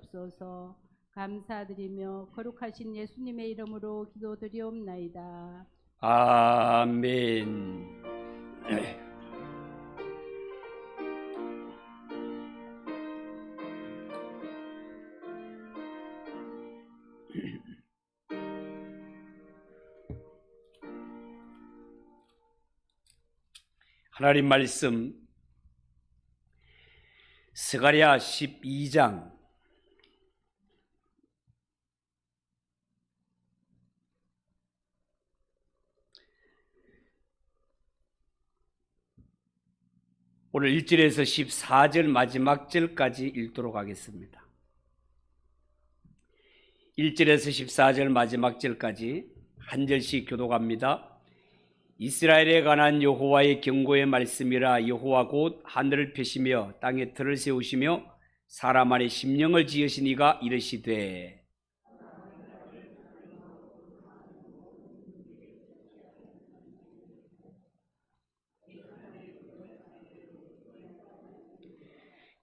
주시옵소서. 감사드리며 거룩하신 예수님의 이름으로 기도드리옵나이다. 아멘. 하나님 말씀 스가랴 12장 오늘 1절에서 14절 마지막 절까지 읽도록 하겠습니다. 1절에서 14절 마지막 절까지 한 절씩 교독합니다. 이스라엘에 관한 여호와의 경고의 말씀이라. 여호와 곧 하늘을 펴시며 땅에 틀을 세우시며 사람 안에 심령을 지으시니가 이르시되,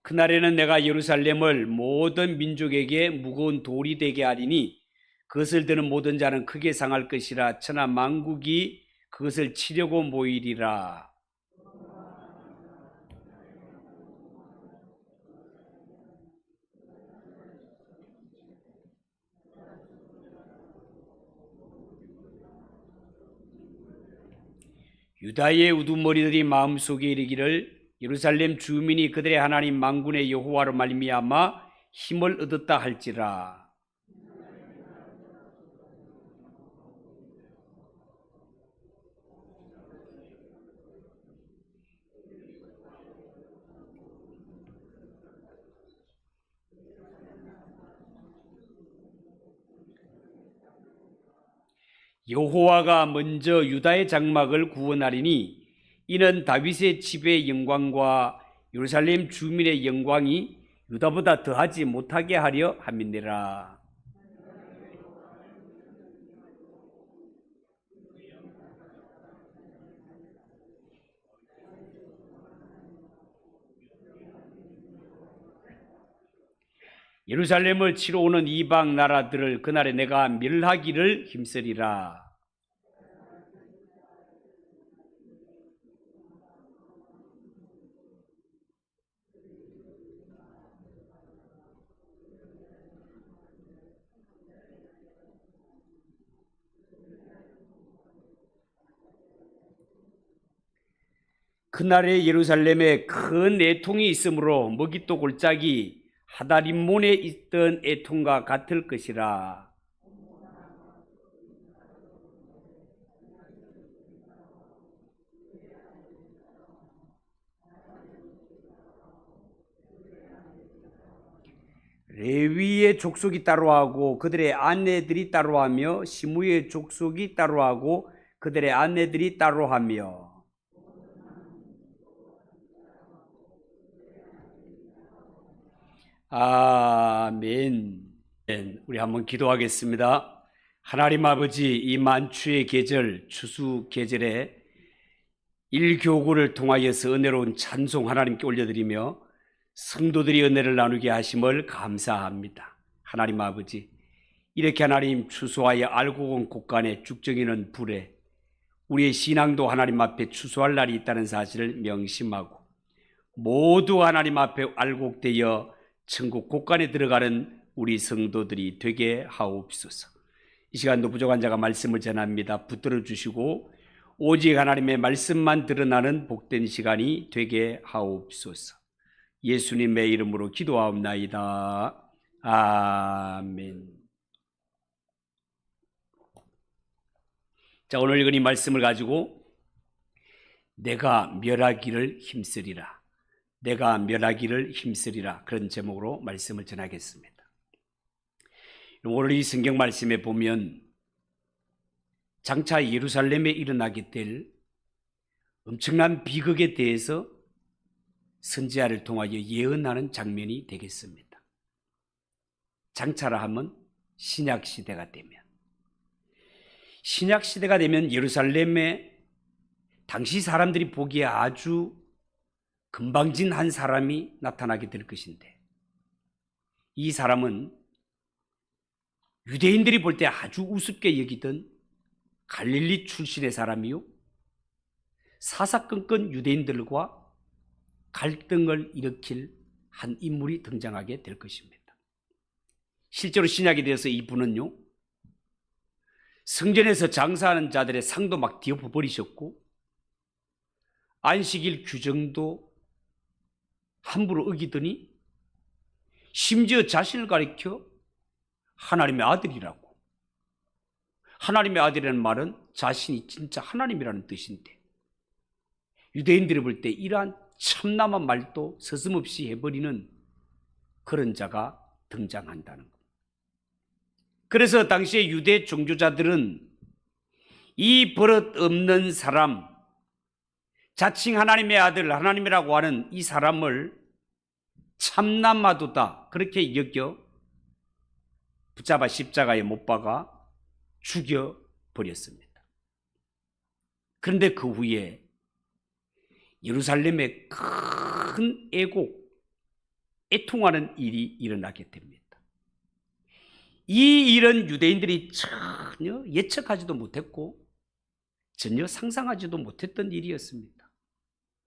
그날에는 내가 예루살렘을 모든 민족에게 무거운 돌이 되게 하리니 그것을 드는 모든 자는 크게 상할 것이라. 천하 만국이 그것을 치려고 모이리라. 유다의 우두머리들이 마음속에 이르기를 예루살렘 주민이 그들의 하나님 만군의 여호와로 말미암아 힘을 얻었다 할지라. 여호와가 먼저 유다의 장막을 구원하리니 이는 다윗의 집의 영광과 예루살렘 주민의 영광이 유다보다 더하지 못하게 하려 함이니라. 예루살렘을 치러 오는 이방 나라들을 그날에 내가 멸하기를 힘쓰리라. 그날에 예루살렘에 큰 애통이 있으므로 머깃도 골짜기 하다림몬에 있던 애통과 같을 것이라. 레위의 족속이 따로하고 그들의 아내들이 따로하며 시므의 족속이 따로하고 그들의 아내들이 따로하며. 아멘. 우리 한번 기도하겠습니다. 하나님 아버지, 이 만추의 계절, 추수 계절에 일교구를 통하여서 은혜로운 찬송 하나님께 올려드리며 성도들이 은혜를 나누게 하심을 감사합니다. 하나님 아버지, 이렇게 하나님 추수하여 알고 온 곳간에 죽정이는 불에 우리의 신앙도 하나님 앞에 추수할 날이 있다는 사실을 명심하고 모두 하나님 앞에 알곡되어 천국 곳간에 들어가는 우리 성도들이 되게 하옵소서. 이 시간도 부족한 자가 말씀을 전합니다. 붙들어 주시고 오직 하나님의 말씀만 드러나는 복된 시간이 되게 하옵소서. 예수님의 이름으로 기도하옵나이다. 아멘. 자, 오늘 읽은 이 말씀을 가지고 내가 멸하기를 힘쓰리라. 내가 멸하기를 힘쓰리라. 그런 제목으로 말씀을 전하겠습니다. 오늘 이 성경 말씀에 보면 장차 예루살렘에 일어나게 될 엄청난 비극에 대해서 선지자를 통하여 예언하는 장면이 되겠습니다. 장차라 하면 신약시대가 되면 예루살렘에 당시 사람들이 보기에 아주 건방진 한 사람이 나타나게 될 것인데, 이 사람은 유대인들이 볼 때 아주 우습게 여기던 갈릴리 출신의 사람이요, 사사건건 유대인들과 갈등을 일으킬 한 인물이 등장하게 될 것입니다. 실제로 신약에 대해서 이분은요, 성전에서 장사하는 자들의 상도 막 뒤엎어버리셨고 안식일 규정도 함부로 어기더니 심지어 자신을 가리켜 하나님의 아들이라고, 하나님의 아들이라는 말은 자신이 진짜 하나님이라는 뜻인데 유대인들이 볼 때 이러한 참남한 말도 서슴없이 해버리는 그런 자가 등장한다는 것. 그래서 당시의 유대 종교자들은 이 버릇 없는 사람, 자칭 하나님의 아들, 하나님이라고 하는 이 사람을 참남하도다 그렇게 여겨 붙잡아 십자가에 못 박아 죽여버렸습니다. 그런데 그 후에 예루살렘에 큰 애통하는 일이 일어나게 됩니다. 이 일은 유대인들이 전혀 예측하지도 못했고 전혀 상상하지도 못했던 일이었습니다.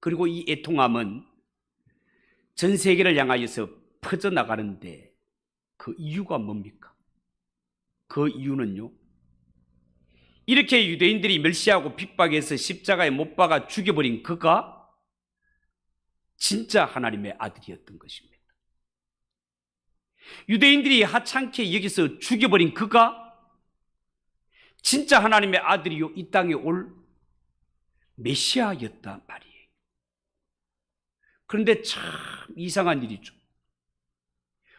그리고 이 애통함은 전 세계를 향하여서 퍼져나가는데 그 이유가 뭡니까? 그 이유는요, 이렇게 유대인들이 멸시하고 핍박해서 십자가에 못 박아 죽여버린 그가 진짜 하나님의 아들이었던 것입니다. 유대인들이 하찮게 여기서 죽여버린 그가 진짜 하나님의 아들이요 이 땅에 올 메시아였단 말이에요. 그런데 참 이상한 일이죠.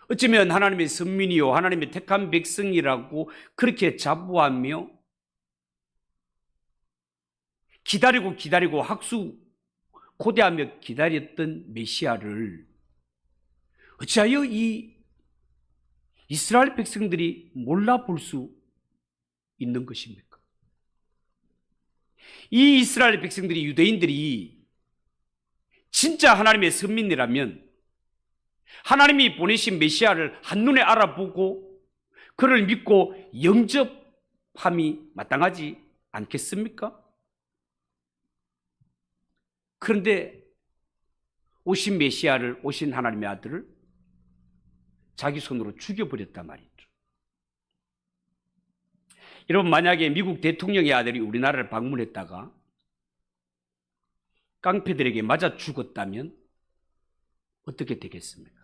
어쩌면 하나님의 선민이요 하나님의 택한 백성이라고 그렇게 자부하며 기다리고 학수 고대하며 기다렸던 메시아를 어찌하여 이 이스라엘 백성들이 몰라볼 수 있는 것입니까? 이 이스라엘 백성들이, 유대인들이 진짜 하나님의 선민이라면 하나님이 보내신 메시아를 한눈에 알아보고 그를 믿고 영접함이 마땅하지 않겠습니까? 그런데 오신 메시아를, 오신 하나님의 아들을 자기 손으로 죽여버렸단 말이죠. 여러분, 만약에 미국 대통령의 아들이 우리나라를 방문했다가 깡패들에게 맞아 죽었다면 어떻게 되겠습니까?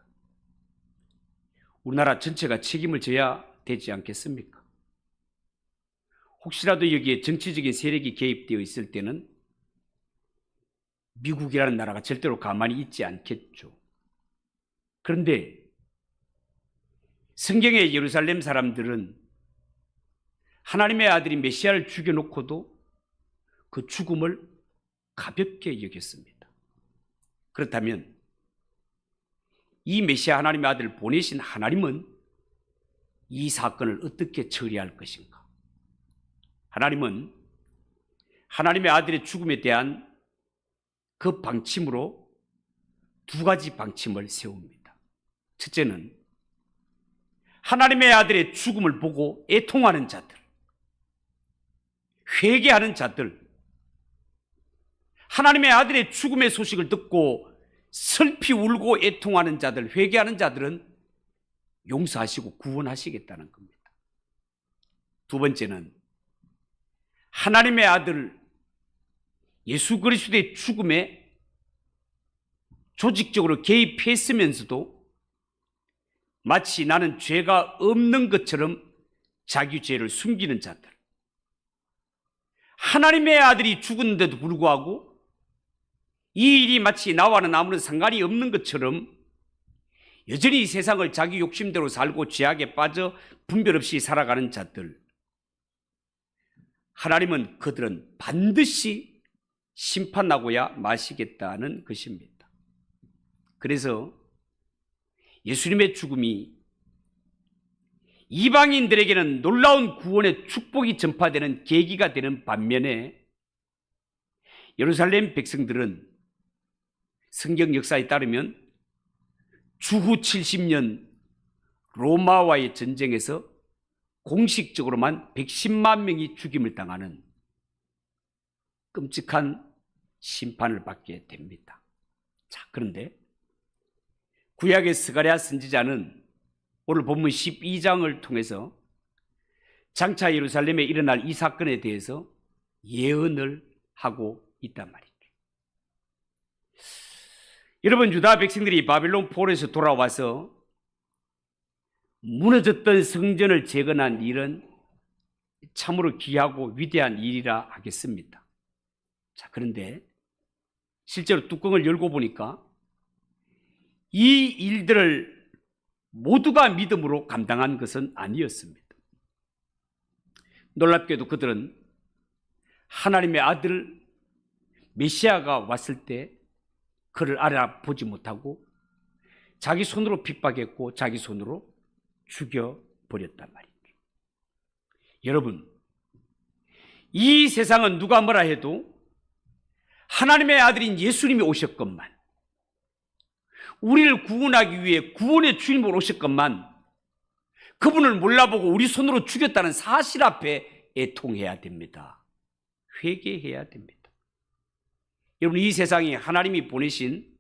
우리나라 전체가 책임을 져야 되지 않겠습니까? 혹시라도 여기에 정치적인 세력이 개입되어 있을 때는 미국이라는 나라가 절대로 가만히 있지 않겠죠. 그런데 성경의 예루살렘 사람들은 하나님의 아들이 메시아를 죽여놓고도 그 죽음을 가볍게 여겼습니다. 그렇다면 이 메시아 하나님의 아들을 보내신 하나님은 이 사건을 어떻게 처리할 것인가? 하나님은 하나님의 아들의 죽음에 대한 그 방침으로 두 가지 방침을 세웁니다. 첫째는 하나님의 아들의 죽음을 보고 애통하는 자들, 회개하는 자들, 하나님의 아들의 죽음의 소식을 듣고 슬피 울고 애통하는 자들, 회개하는 자들은 용서하시고 구원하시겠다는 겁니다. 두 번째는 하나님의 아들 예수 그리스도의 죽음에 조직적으로 개입했으면서도 마치 나는 죄가 없는 것처럼 자기 죄를 숨기는 자들, 하나님의 아들이 죽었는데도 불구하고 이 일이 마치 나와는 아무런 상관이 없는 것처럼 여전히 세상을 자기 욕심대로 살고 죄악에 빠져 분별 없이 살아가는 자들, 하나님은 그들은 반드시 심판하고야 마시겠다는 것입니다. 그래서 예수님의 죽음이 이방인들에게는 놀라운 구원의 축복이 전파되는 계기가 되는 반면에 예루살렘 백성들은 성경 역사에 따르면 주후 70년 로마와의 전쟁에서 공식적으로만 110만 명이 죽임을 당하는 끔찍한 심판을 받게 됩니다. 자, 그런데 구약의 스가랴 선지자는 오늘 본문 12장을 통해서 장차 예루살렘에 일어날 이 사건에 대해서 예언을 하고 있단 말이죠. 여러분, 유다 백성들이 바빌론 포로에서 돌아와서 무너졌던 성전을 재건한 일은 참으로 귀하고 위대한 일이라 하겠습니다. 자, 그런데 실제로 뚜껑을 열고 보니까 이 일들을 모두가 믿음으로 감당한 것은 아니었습니다. 놀랍게도 그들은 하나님의 아들 메시아가 왔을 때 그를 알아보지 못하고 자기 손으로 핍박했고 자기 손으로 죽여버렸단 말이죠. 여러분, 이 세상은 누가 뭐라 해도 하나님의 아들인 예수님이 오셨건만, 우리를 구원하기 위해 구원의 주님으로 오셨건만, 그분을 몰라보고 우리 손으로 죽였다는 사실 앞에 애통해야 됩니다. 회개해야 됩니다. 여러분, 이 세상에 하나님이 보내신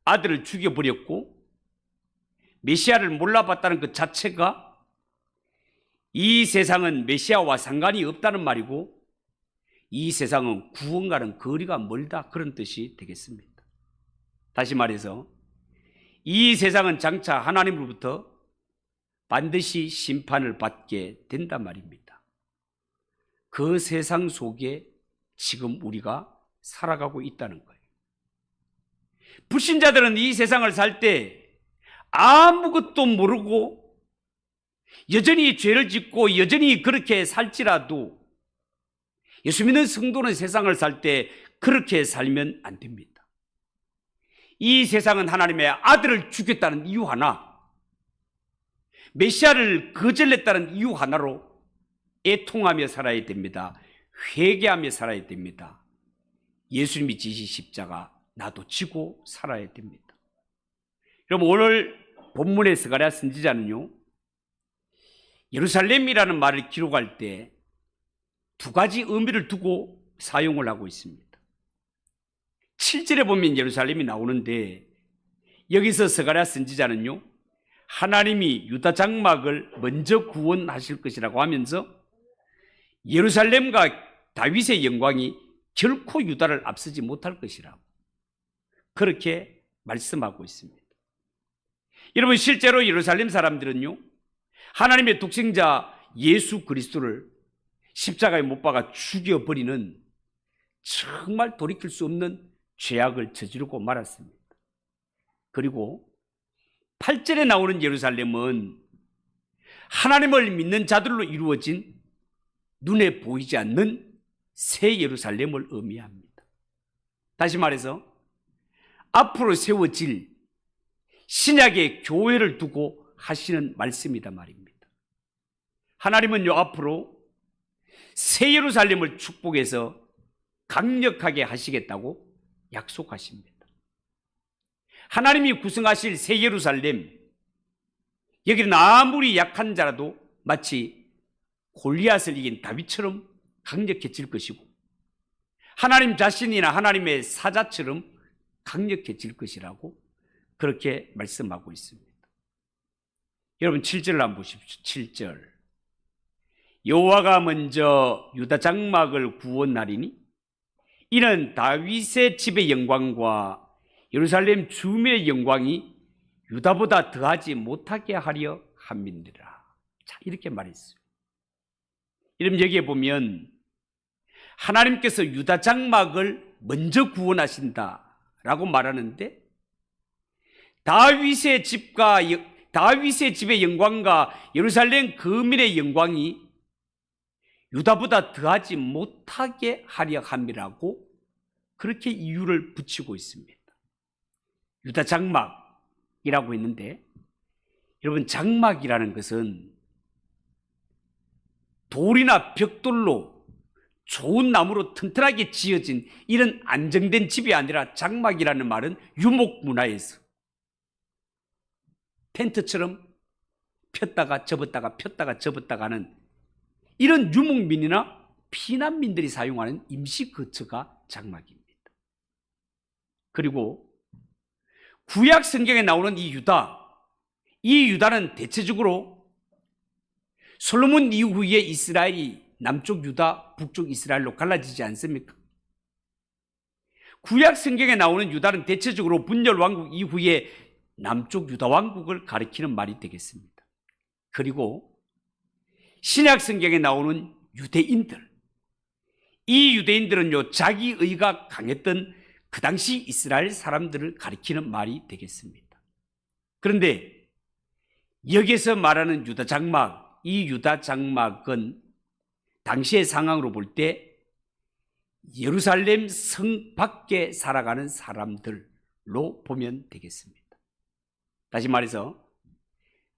아들을 죽여버렸고 메시아를 몰라봤다는 것 자체가 이 세상은 메시아와 상관이 없다는 말이고 이 세상은 구원과는 거리가 멀다, 그런 뜻이 되겠습니다. 다시 말해서 이 세상은 장차 하나님으로부터 반드시 심판을 받게 된단 말입니다. 그 세상 속에 지금 우리가 살아가고 있다는 거예요. 불신자들은 이 세상을 살 때 아무것도 모르고 여전히 죄를 짓고 여전히 그렇게 살지라도 예수 믿는 성도는 세상을 살 때 그렇게 살면 안 됩니다. 이 세상은 하나님의 아들을 죽였다는 이유 하나, 메시아를 거절했다는 이유 하나로 애통하며 살아야 됩니다. 회개하며 살아야 됩니다. 예수님이 지신 십자가 나도 지고 살아야 됩니다. 여러분, 오늘 본문의 스가랴 선지자는요, 예루살렘이라는 말을 기록할 때 두 가지 의미를 두고 사용을 하고 있습니다. 7절에 보면 예루살렘이 나오는데 여기서 스가랴 선지자는요, 하나님이 유다 장막을 먼저 구원하실 것이라고 하면서 예루살렘과 다윗의 영광이 결코 유다를 앞서지 못할 것이라고 그렇게 말씀하고 있습니다. 여러분, 실제로 예루살렘 사람들은요, 하나님의 독생자 예수 그리스도를 십자가에 못 박아 죽여버리는 정말 돌이킬 수 없는 죄악을 저지르고 말았습니다. 그리고 8절에 나오는 예루살렘은 하나님을 믿는 자들로 이루어진 눈에 보이지 않는 새 예루살렘을 의미합니다. 다시 말해서 앞으로 세워질 신약의 교회를 두고 하시는 말씀이다 말입니다. 하나님은요, 앞으로 새 예루살렘을 축복해서 강력하게 하시겠다고 약속하십니다. 하나님이 구성하실 새 예루살렘, 여기는 아무리 약한 자라도 마치 골리앗을 이긴 다윗처럼 강력해질 것이고 하나님 자신이나 하나님의 사자처럼 강력해질 것이라고 그렇게 말씀하고 있습니다. 여러분, 7절을 한번 보십시오. 7절. 여호와가 먼저 유다 장막을 구원하리니 이는 다윗의 집의 영광과 예루살렘 주민의 영광이 유다보다 더하지 못하게 하려 함이니라. 자, 이렇게 말했어요. 여러분, 여기에 보면 하나님께서 유다 장막을 먼저 구원하신다라고 말하는데 다윗의 집의 영광과 예루살렘 거민의 영광이 유다보다 더하지 못하게 하려 함이라고 그렇게 이유를 붙이고 있습니다. 유다 장막이라고 했는데 여러분, 장막이라는 것은 돌이나 벽돌로 좋은 나무로 튼튼하게 지어진 이런 안정된 집이 아니라 장막이라는 말은 유목 문화에서 텐트처럼 폈다가 접었다가 폈다가 접었다가 하는 이런 유목민이나 피난민들이 사용하는 임시 거처가 장막입니다. 그리고 구약 성경에 나오는 이 유다는 대체적으로 솔로몬 이후에 이스라엘이 남쪽 유다, 북쪽 이스라엘로 갈라지지 않습니까? 구약 성경에 나오는 유다는 대체적으로 분열 왕국 이후에 남쪽 유다 왕국을 가리키는 말이 되겠습니다. 그리고 신약 성경에 나오는 유대인들, 이 유대인들은요, 자기의가 강했던 그 당시 이스라엘 사람들을 가리키는 말이 되겠습니다. 그런데 여기서 말하는 유다 장막, 이 유다 장막은 당시의 상황으로 볼 때 예루살렘 성 밖에 살아가는 사람들로 보면 되겠습니다. 다시 말해서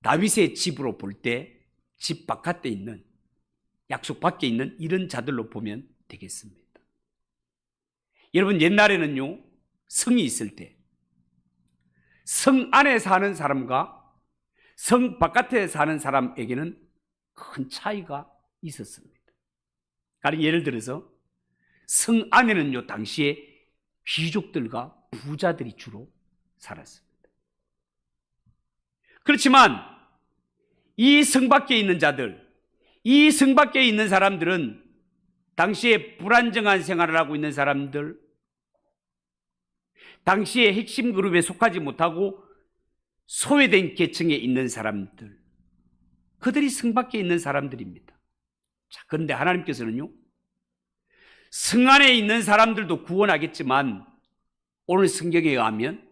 다윗의 집으로 볼 때 집 바깥에 있는, 약속 밖에 있는 이런 자들로 보면 되겠습니다. 여러분, 옛날에는요, 성이 있을 때 성 안에 사는 사람과 성 바깥에 사는 사람에게는 큰 차이가 있었습니다. 가령 예를 들어서 성 안에는요, 당시에 귀족들과 부자들이 주로 살았습니다. 그렇지만 이 성 밖에 있는 자들, 이 성 밖에 있는 사람들은 당시에 불안정한 생활을 하고 있는 사람들, 당시에 핵심 그룹에 속하지 못하고 소외된 계층에 있는 사람들, 그들이 성 밖에 있는 사람들입니다. 자, 그런데 하나님께서는요, 성 안에 있는 사람들도 구원하겠지만 오늘 성경에 의하면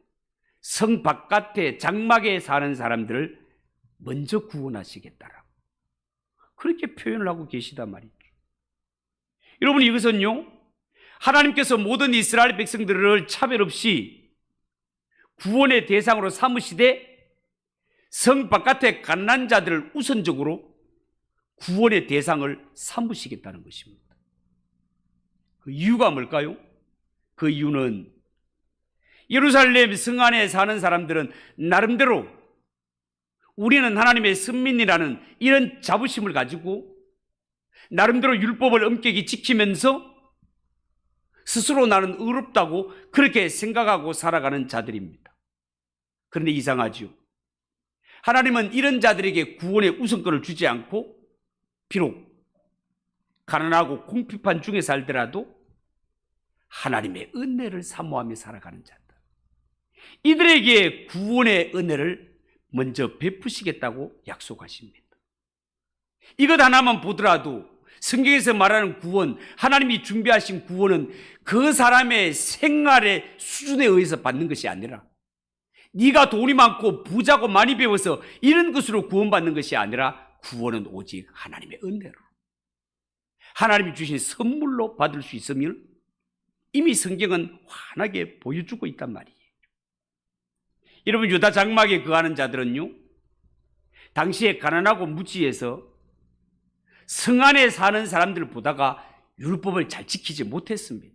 성 바깥에 장막에 사는 사람들을 먼저 구원하시겠다라고 그렇게 표현을 하고 계시단 말이죠. 여러분, 이것은요, 하나님께서 모든 이스라엘 백성들을 차별 없이 구원의 대상으로 삼으시되 성 바깥의 가난한 자들을 우선적으로 구원의 대상을 삼으시겠다는 것입니다. 그 이유가 뭘까요? 그 이유는 예루살렘 성 안에 사는 사람들은 나름대로 우리는 하나님의 선민이라는 이런 자부심을 가지고 나름대로 율법을 엄격히 지키면서 스스로 나는 의롭다고 그렇게 생각하고 살아가는 자들입니다. 그런데 이상하죠. 하나님은 이런 자들에게 구원의 우선권을 주지 않고 비록 가난하고 궁핍한 중에 살더라도 하나님의 은혜를 사모하며 살아가는 자들, 이들에게 구원의 은혜를 먼저 베푸시겠다고 약속하십니다. 이것 하나만 보더라도 성경에서 말하는 구원, 하나님이 준비하신 구원은 그 사람의 생활의 수준에 의해서 받는 것이 아니라, 네가 돈이 많고 부자고 많이 배워서 이런 것으로 구원받는 것이 아니라, 구원은 오직 하나님의 은혜로, 하나님이 주신 선물로 받을 수 있음을 이미 성경은 환하게 보여주고 있단 말이에요. 여러분, 유다 장막에 거하는 자들은요, 당시에 가난하고 무지해서 성 안에 사는 사람들을 보다가 율법을 잘 지키지 못했습니다.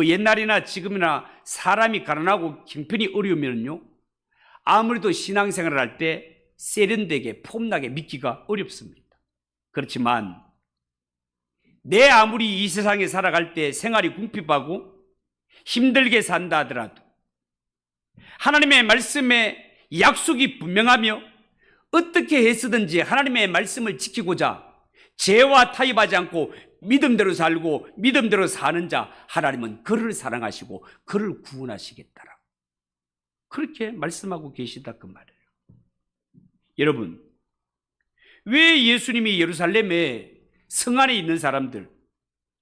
옛날이나 지금이나 사람이 가난하고 형편이 어려우면요, 아무래도 신앙생활을 할 때 세련되게 폼나게 믿기가 어렵습니다. 그렇지만 내 아무리 이 세상에 살아갈 때 생활이 궁핍하고 힘들게 산다 하더라도 하나님의 말씀에 약속이 분명하며 어떻게 해서든지 하나님의 말씀을 지키고자 죄와 타협하지 않고 믿음대로 살고 믿음대로 사는 자, 하나님은 그를 사랑하시고 그를 구원하시겠다라고 그렇게 말씀하고 계시다 그 말이에요. 여러분, 왜 예수님이 예루살렘에 성 안에 있는 사람들,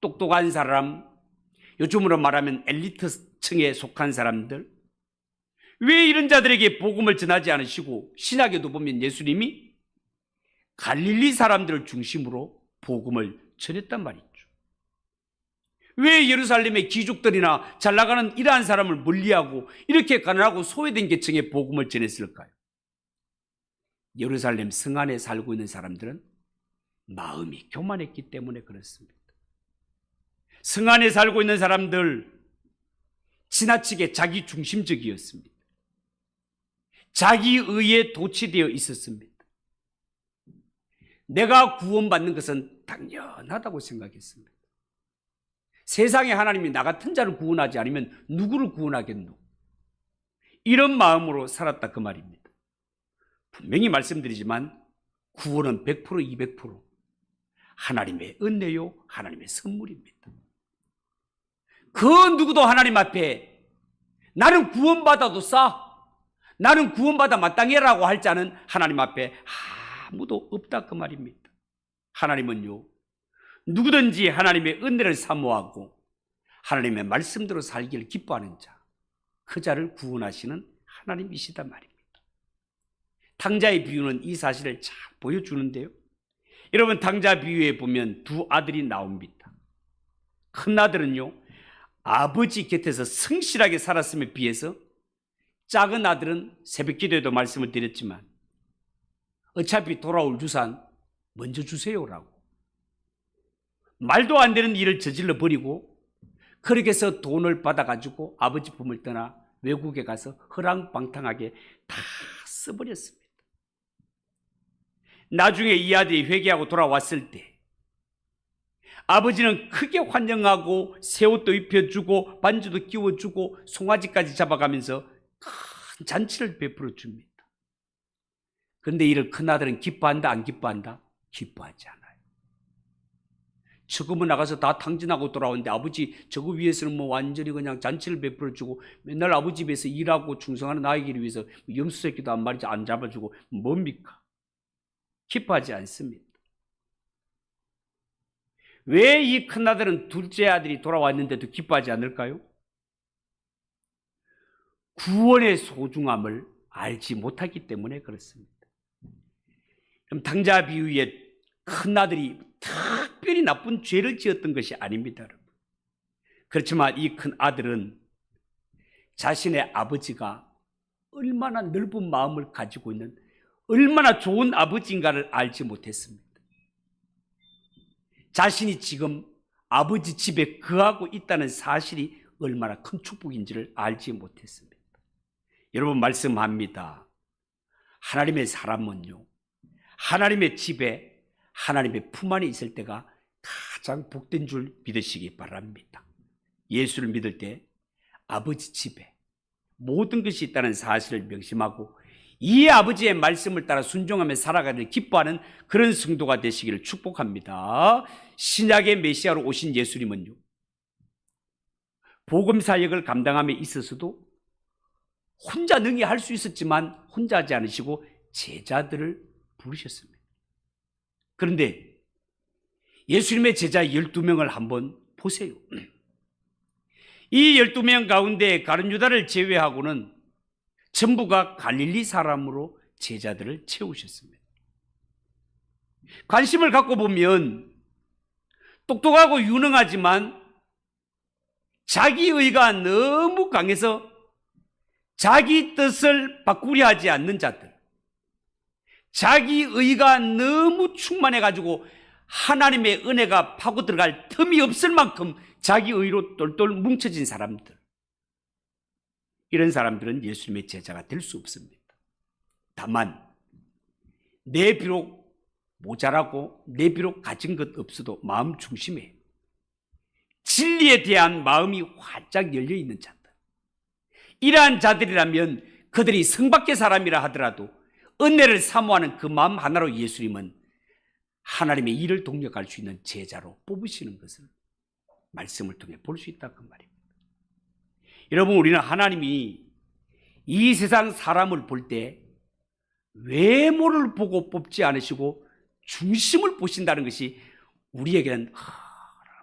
똑똑한 사람, 요즘으로 말하면 엘리트층에 속한 사람들, 왜 이런 자들에게 복음을 전하지 않으시고, 신약에도 보면 예수님이 갈릴리 사람들을 중심으로 복음을 전했단 말이죠. 왜 예루살렘의 귀족들이나 잘나가는 이러한 사람을 멀리하고 이렇게 가난하고 소외된 계층에 복음을 전했을까요? 예루살렘 성 안에 살고 있는 사람들은 마음이 교만했기 때문에 그렇습니다. 성 안에 살고 있는 사람들, 지나치게 자기 중심적이었습니다. 자기 의에 도취되어 있었습니다. 내가 구원받는 것은 당연하다고 생각했습니다. 세상에 하나님이 나 같은 자를 구원하지 않으면 누구를 구원하겠노? 이런 마음으로 살았다 그 말입니다. 분명히 말씀드리지만 구원은 100% 200% 하나님의 은혜요, 하나님의 선물입니다. 그 누구도 하나님 앞에 나는 구원받아도 나는 구원받아 마땅해라고 할 자는 하나님 앞에 아무도 없다 그 말입니다. 하나님은요, 누구든지 하나님의 은혜를 사모하고 하나님의 말씀대로 살기를 기뻐하는 자, 그 자를 구원하시는 하나님이시다 말입니다. 탕자의 비유는 이 사실을 잘 보여주는데요. 여러분, 탕자 비유에 보면 두 아들이 나옵니다. 큰 아들은요, 아버지 곁에서 성실하게 살았음에 비해서 작은 아들은 새벽기도에도 말씀을 드렸지만 어차피 돌아올 유산 먼저 주세요라고 말도 안 되는 일을 저질러 버리고 그렇게 해서 돈을 받아가지고 아버지 품을 떠나 외국에 가서 허랑방탕하게 다 써버렸습니다. 나중에 이 아들이 회개하고 돌아왔을 때 아버지는 크게 환영하고 새 옷도 입혀주고 반주도 끼워주고 송아지까지 잡아가면서 큰 잔치를 베풀어 줍니다. 그런데 이를 큰아들은 기뻐한다 안 기뻐한다? 기뻐하지 않아요. 저거뭐 나가서 다 탕진하고 돌아오는데 아버지 저거 위해서는 뭐 완전히 그냥 잔치를 베풀어 주고 맨날 아버지 집에서 일하고 충성하는 나에게를 위해서 염소 새끼도 한 마리 안 잡아주고 뭡니까? 기뻐하지 않습니다. 왜 이 큰아들은 둘째 아들이 돌아왔는데도 기뻐하지 않을까요? 구원의 소중함을 알지 못하기 때문에 그렇습니다. 그럼 탕자 비유에 큰아들이 특별히 나쁜 죄를 지었던 것이 아닙니다, 여러분. 그렇지만 이 큰아들은 자신의 아버지가 얼마나 넓은 마음을 가지고 있는 얼마나 좋은 아버지인가를 알지 못했습니다. 자신이 지금 아버지 집에 거하고 있다는 사실이 얼마나 큰 축복인지를 알지 못했습니다. 여러분, 말씀합니다. 하나님의 사람은요, 하나님의 집에 하나님의 품 안에 있을 때가 가장 복된 줄 믿으시기 바랍니다. 예수를 믿을 때 아버지 집에 모든 것이 있다는 사실을 명심하고 이 아버지의 말씀을 따라 순종하며 살아가는 기뻐하는 그런 성도가 되시기를 축복합니다. 신약의 메시아로 오신 예수님은요, 복음 사역을 감당함에 있어서도 혼자 능히 할 수 있었지만 혼자 하지 않으시고 제자들을 부르셨습니다. 그런데 예수님의 제자 12명을 한번 보세요. 이 12명 가운데 가룟 유다를 제외하고는 전부가 갈릴리 사람으로 제자들을 채우셨습니다. 관심을 갖고 보면 똑똑하고 유능하지만 자기의가 너무 강해서 자기 뜻을 바꾸려 하지 않는 자들, 자기의가 너무 충만해가지고 하나님의 은혜가 파고 들어갈 틈이 없을 만큼 자기의로 똘똘 뭉쳐진 사람들, 이런 사람들은 예수님의 제자가 될 수 없습니다. 다만 내 비록 모자라고 내 비록 가진 것 없어도 마음 중심에 진리에 대한 마음이 활짝 열려있는 자들, 이러한 자들이라면 그들이 성밖의 사람이라 하더라도 은혜를 사모하는 그 마음 하나로 예수님은 하나님의 일을 동력할 수 있는 제자로 뽑으시는 것을 말씀을 통해 볼 수 있다 그 말입니다. 여러분, 우리는 하나님이 이 세상 사람을 볼 때 외모를 보고 뽑지 않으시고 중심을 보신다는 것이 우리에게는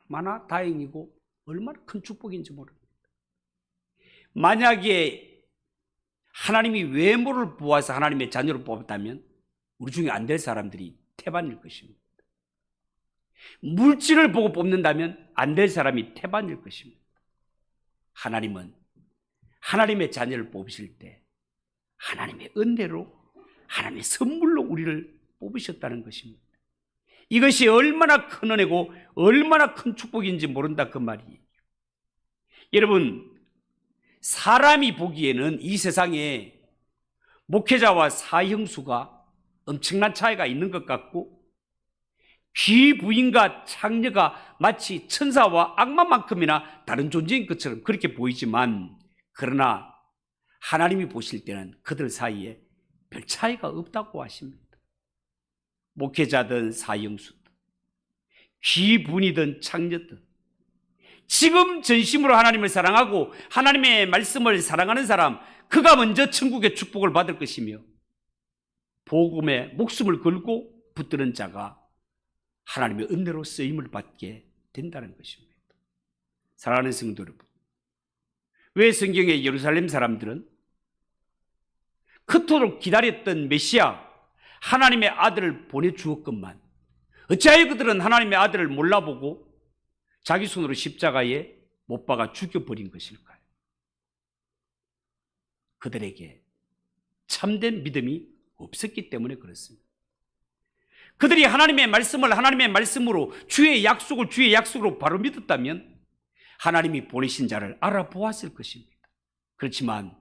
얼마나 다행이고 얼마나 큰 축복인지 모릅니다. 만약에 하나님이 외모를 보아서 하나님의 자녀를 뽑았다면 우리 중에 안 될 사람들이 태반일 것입니다. 물질을 보고 뽑는다면 안 될 사람이 태반일 것입니다. 하나님은 하나님의 자녀를 뽑으실 때 하나님의 은혜로 하나님의 선물로 우리를 뽑으셨다는 것입니다. 이것이 얼마나 큰 은혜고 얼마나 큰 축복인지 모른다 그 말이에요. 여러분, 사람이 보기에는 이 세상에 목회자와 사형수가 엄청난 차이가 있는 것 같고, 귀부인과 창녀가 마치 천사와 악마만큼이나 다른 존재인 것처럼 그렇게 보이지만, 그러나 하나님이 보실 때는 그들 사이에 별 차이가 없다고 하십니다. 목회자든 사형수든 귀부인이든 창녀든 지금 전심으로 하나님을 사랑하고 하나님의 말씀을 사랑하는 사람, 그가 먼저 천국의 축복을 받을 것이며, 복음에 목숨을 걸고 붙드는 자가 하나님의 은혜로 쓰임을 받게 된다는 것입니다. 사랑하는 성도 여러분, 왜 성경의 예루살렘 사람들은 그토록 기다렸던 메시아 하나님의 아들을 보내주었건만 어찌하여 그들은 하나님의 아들을 몰라보고 자기 손으로 십자가에 못 박아 죽여버린 것일까요? 그들에게 참된 믿음이 없었기 때문에 그렇습니다. 그들이 하나님의 말씀을 하나님의 말씀으로, 주의 약속을 주의 약속으로 바로 믿었다면 하나님이 보내신 자를 알아보았을 것입니다. 그렇지만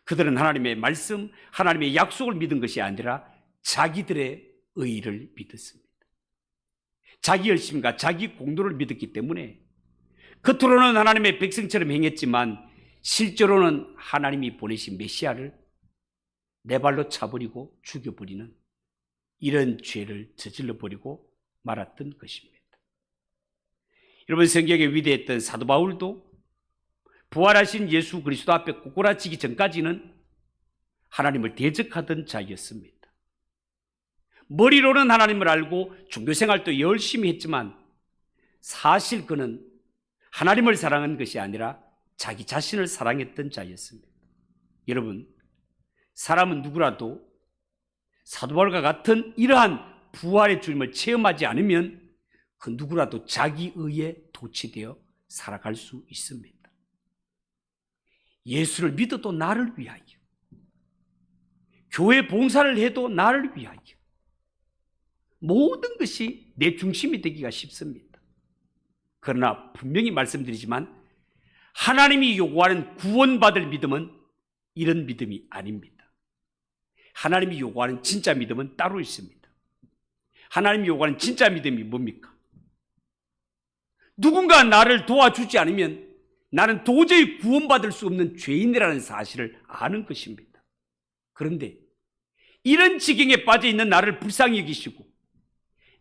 그들은 하나님의 말씀, 하나님의 약속을 믿은 것이 아니라 자기들의 의의를 믿었습니다. 자기 열심과 자기 공로를 믿었기 때문에 겉으로는 하나님의 백성처럼 행했지만 실제로는 하나님이 보내신 메시아를 내 발로 차버리고 죽여버리는 이런 죄를 저질러버리고 말았던 것입니다. 여러분, 성경에 위대했던 사도 바울도 부활하신 예수 그리스도 앞에 꼬꾸라지기 전까지는 하나님을 대적하던 자였습니다. 머리로는 하나님을 알고 종교생활도 열심히 했지만 사실 그는 하나님을 사랑한 것이 아니라 자기 자신을 사랑했던 자였습니다. 여러분, 사람은 누구라도 사도 바울과 같은 이러한 부활의 주님을 체험하지 않으면 그 누구라도 자기 의에 도취되어 살아갈 수 있습니다. 예수를 믿어도 나를 위하여, 교회 봉사를 해도 나를 위하여, 모든 것이 내 중심이 되기가 쉽습니다. 그러나 분명히 말씀드리지만 하나님이 요구하는 구원받을 믿음은 이런 믿음이 아닙니다. 하나님이 요구하는 진짜 믿음은 따로 있습니다. 하나님이 요구하는 진짜 믿음이 뭡니까? 누군가 나를 도와주지 않으면 나는 도저히 구원받을 수 없는 죄인이라는 사실을 아는 것입니다. 그런데 이런 지경에 빠져 있는 나를 불쌍히 여기시고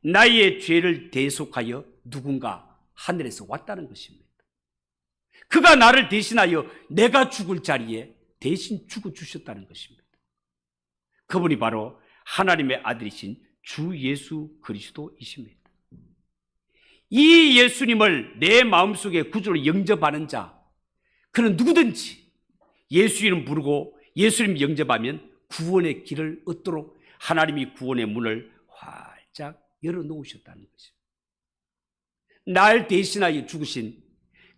나의 죄를 대속하여 누군가 하늘에서 왔다는 것입니다. 그가 나를 대신하여 내가 죽을 자리에 대신 죽어주셨다는 것입니다. 그분이 바로 하나님의 아들이신 주 예수 그리스도이십니다. 이 예수님을 내 마음속에 구주로 영접하는 자, 그는 누구든지 예수 이름 부르고 예수님 영접하면 구원의 길을 얻도록 하나님이 구원의 문을 활짝 열어놓으셨다는 것입니다. 날 대신하여 죽으신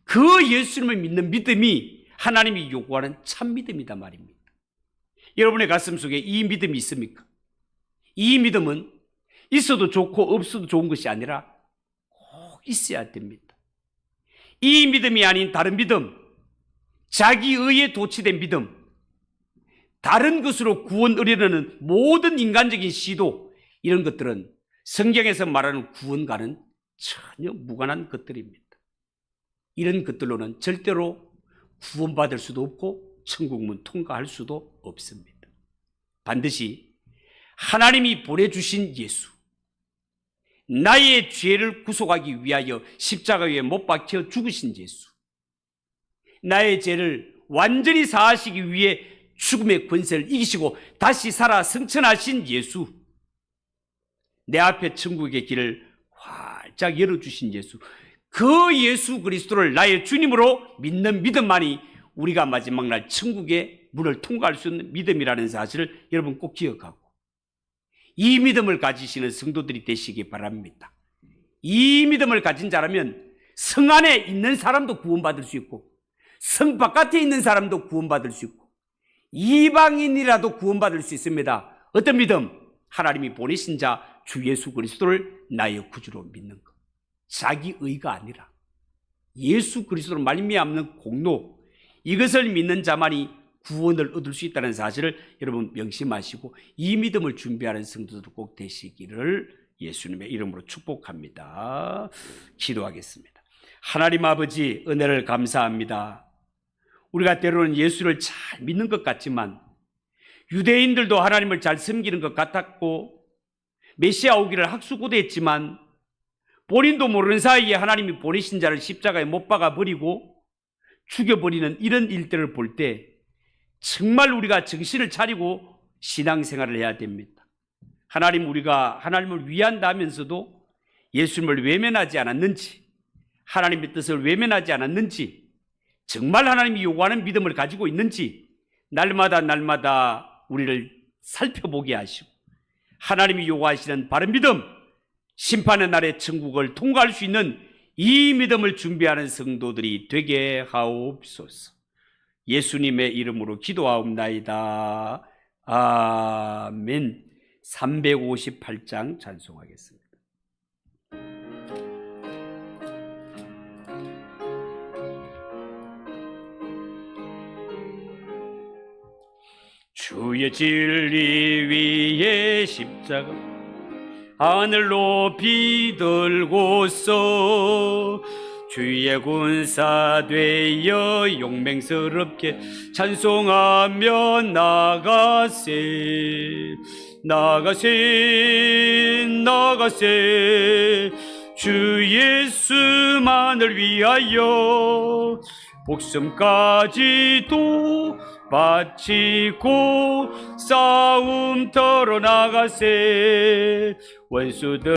그 예수님을 믿는 믿음이 하나님이 요구하는 참 믿음이다 말입니다. 여러분의 가슴 속에 이 믿음이 있습니까? 이 믿음은 있어도 좋고 없어도 좋은 것이 아니라 꼭 있어야 됩니다. 이 믿음이 아닌 다른 믿음, 자기 의에 도취된 믿음, 다른 것으로 구원 얻으려는 모든 인간적인 시도, 이런 것들은 성경에서 말하는 구원과는 전혀 무관한 것들입니다. 이런 것들로는 절대로 구원받을 수도 없고 천국문 통과할 수도 없습니다. 반드시 하나님이 보내주신 예수, 나의 죄를 구속하기 위하여 십자가 위에 못 박혀 죽으신 예수, 나의 죄를 완전히 사하시기 위해 죽음의 권세를 이기시고 다시 살아 승천하신 예수, 내 앞에 천국의 길을 활짝 열어주신 예수, 그 예수 그리스도를 나의 주님으로 믿는 믿음만이 우리가 마지막 날 천국의 문을 통과할 수 있는 믿음이라는 사실을 여러분 꼭 기억하고 이 믿음을 가지시는 성도들이 되시기 바랍니다. 이 믿음을 가진 자라면 성 안에 있는 사람도 구원받을 수 있고 성 바깥에 있는 사람도 구원받을 수 있고 이방인이라도 구원받을 수 있습니다. 어떤 믿음? 하나님이 보내신 자 주 예수 그리스도를 나의 구주로 믿는 것. 자기 의가 아니라 예수 그리스도로 말미암는 공로, 이것을 믿는 자만이 구원을 얻을 수 있다는 사실을 여러분 명심하시고 이 믿음을 준비하는 성도들 꼭 되시기를 예수님의 이름으로 축복합니다. 기도하겠습니다. 하나님 아버지, 은혜를 감사합니다. 우리가 때로는 예수를 잘 믿는 것 같지만 유대인들도 하나님을 잘 섬기는 것 같았고 메시아 오기를 학수고대했지만 본인도 모르는 사이에 하나님이 보내신 자를 십자가에 못 박아 버리고 죽여버리는 이런 일들을 볼 때 정말 우리가 정신을 차리고 신앙생활을 해야 됩니다. 하나님, 우리가 하나님을 위한다면서도 예수님을 외면하지 않았는지, 하나님의 뜻을 외면하지 않았는지, 정말 하나님이 요구하는 믿음을 가지고 있는지 날마다 우리를 살펴보게 하시고 하나님이 요구하시는 바른 믿음, 심판의 날에 천국을 통과할 수 있는 이 믿음을 준비하는 성도들이 되게 하옵소서. 예수님의 이름으로 기도하옵나이다. 아멘. 358장 찬송하겠습니다. 주의 진리 위에 십자가 하늘 높이 들고서 주의 군사 되어 용맹스럽게 찬송하며 나가세 주 예수만을 위하여 목숨까지도 바치고 싸움터로 나가세 원수들